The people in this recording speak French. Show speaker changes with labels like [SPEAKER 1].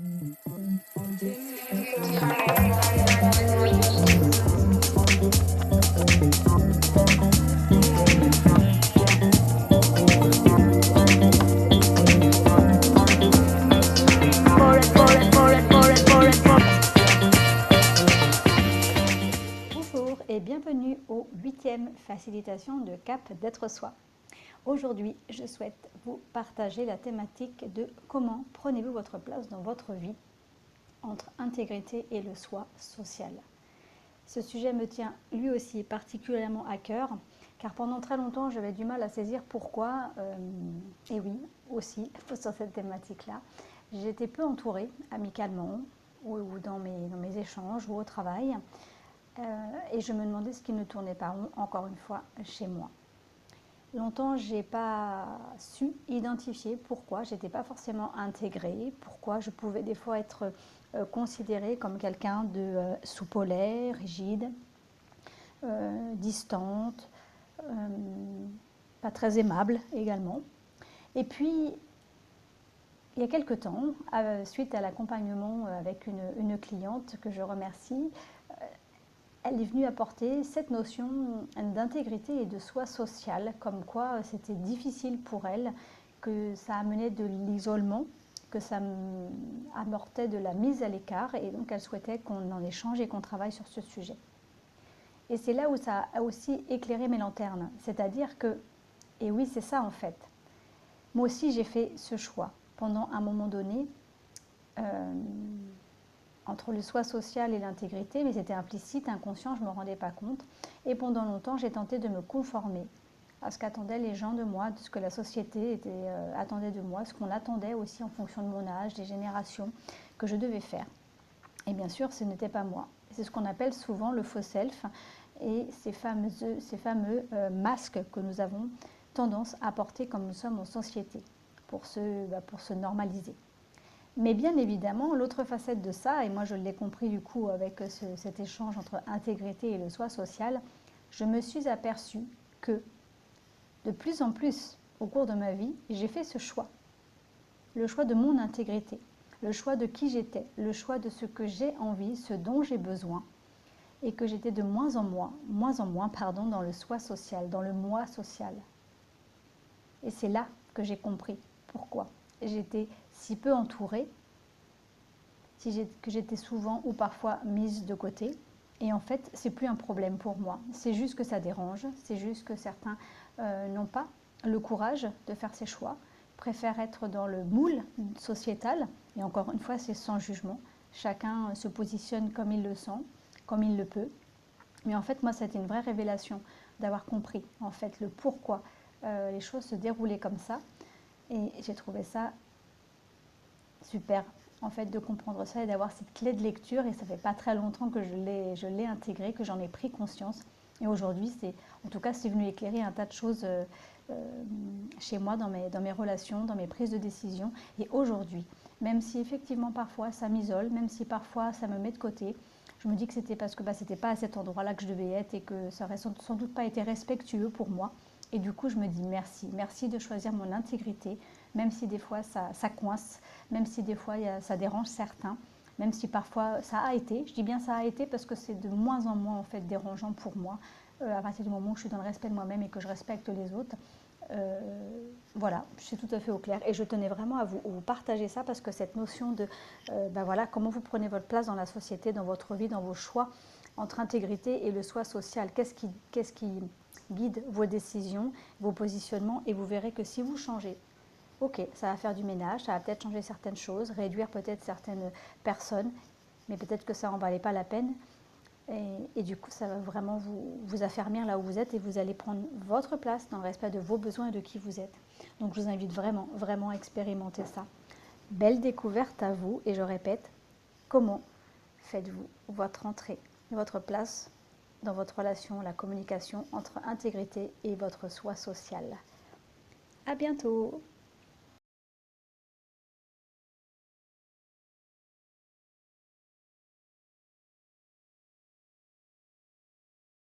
[SPEAKER 1] Bonjour et bienvenue au 8e facilitation de Cap d'être soi. Aujourd'hui, je souhaite vous partager la thématique de comment prenez-vous votre place dans votre vie entre intégrité et le soi social. Ce sujet me tient lui aussi particulièrement à cœur, car pendant très longtemps j'avais du mal à saisir pourquoi, et oui, aussi sur cette thématique-là, j'étais peu entourée amicalement ou dans mes échanges ou au travail, et je me demandais ce qui ne tournait pas rond, encore une fois, chez moi. Longtemps, je n'ai pas su identifier pourquoi je n'étais pas forcément intégrée, pourquoi je pouvais des fois être considérée comme quelqu'un de soupolé, rigide, distante, pas très aimable également. Et puis, il y a quelque temps, suite à l'accompagnement avec une cliente que je remercie, elle est venue apporter cette notion d'intégrité et de soi social, comme quoi c'était difficile pour elle, que ça amenait de l'isolement, que ça amortait de la mise à l'écart, et donc elle souhaitait qu'on en échange et qu'on travaille sur ce sujet. Et c'est là où ça a aussi éclairé mes lanternes, c'est-à-dire que, et oui c'est ça en fait, moi aussi j'ai fait ce choix pendant un moment donné, entre le soi social et l'intégrité, mais c'était implicite, inconscient, je ne me rendais pas compte. Et pendant longtemps, j'ai tenté de me conformer à ce qu'attendaient les gens de moi, de ce que la société attendait de moi, ce qu'on attendait aussi en fonction de mon âge, des générations, que je devais faire. Et bien sûr, ce n'était pas moi. C'est ce qu'on appelle souvent le faux self et ces fameux masques que nous avons tendance à porter comme nous sommes en société pour se normaliser. Mais bien évidemment, l'autre facette de ça, et moi je l'ai compris du coup avec cet échange entre intégrité et le soi social, je me suis aperçue que de plus en plus au cours de ma vie, j'ai fait ce choix. Le choix de mon intégrité, le choix de qui j'étais, le choix de ce que j'ai envie, ce dont j'ai besoin, et que j'étais de moins en moins dans le soi social, dans le moi social. Et c'est là que j'ai compris pourquoi j'étais si peu entourée, que j'étais souvent ou parfois mise de côté. Et en fait, c'est plus un problème pour moi. C'est juste que ça dérange. C'est juste que certains n'ont pas le courage de faire ces choix, préfèrent être dans le moule sociétal. Et encore une fois, c'est sans jugement. Chacun se positionne comme il le sent, comme il le peut. Mais en fait, moi, c'était une vraie révélation d'avoir compris en fait le pourquoi les choses se déroulaient comme ça. Et j'ai trouvé ça super en fait de comprendre ça et d'avoir cette clé de lecture, et ça fait pas très longtemps que je l'ai intégré, que j'en ai pris conscience, et aujourd'hui c'est venu éclairer un tas de choses chez moi dans mes relations, dans mes prises de décision. Et aujourd'hui, même si effectivement parfois ça m'isole, même si parfois ça me met de côté, je me dis que c'était parce que c'était pas à cet endroit-là que je devais être et que ça aurait sans doute pas été respectueux pour moi. Et du coup, je me dis merci de choisir mon intégrité, même si des fois ça coince, même si des fois ça dérange certains, même si parfois ça a été, je dis bien ça a été parce que c'est de moins en moins en fait dérangeant pour moi, à partir du moment où je suis dans le respect de moi-même et que je respecte les autres. Voilà, je suis tout à fait au clair et je tenais vraiment à vous partager ça, parce que cette notion de voilà, comment vous prenez votre place dans la société, dans votre vie, dans vos choix entre intégrité et le soi social, qu'est-ce qui guide vos décisions, vos positionnements, et vous verrez que si vous changez, ok, ça va faire du ménage, ça va peut-être changer certaines choses, réduire peut-être certaines personnes, mais peut-être que ça n'en valait pas la peine. Et du coup, ça va vraiment vous affermir là où vous êtes, et vous allez prendre votre place dans le respect de vos besoins et de qui vous êtes. Donc je vous invite vraiment, vraiment à expérimenter ça. Belle découverte à vous, et je répète, comment faites-vous votre entrée, votre place dans votre relation, la communication entre intégrité et votre soi social. À bientôt!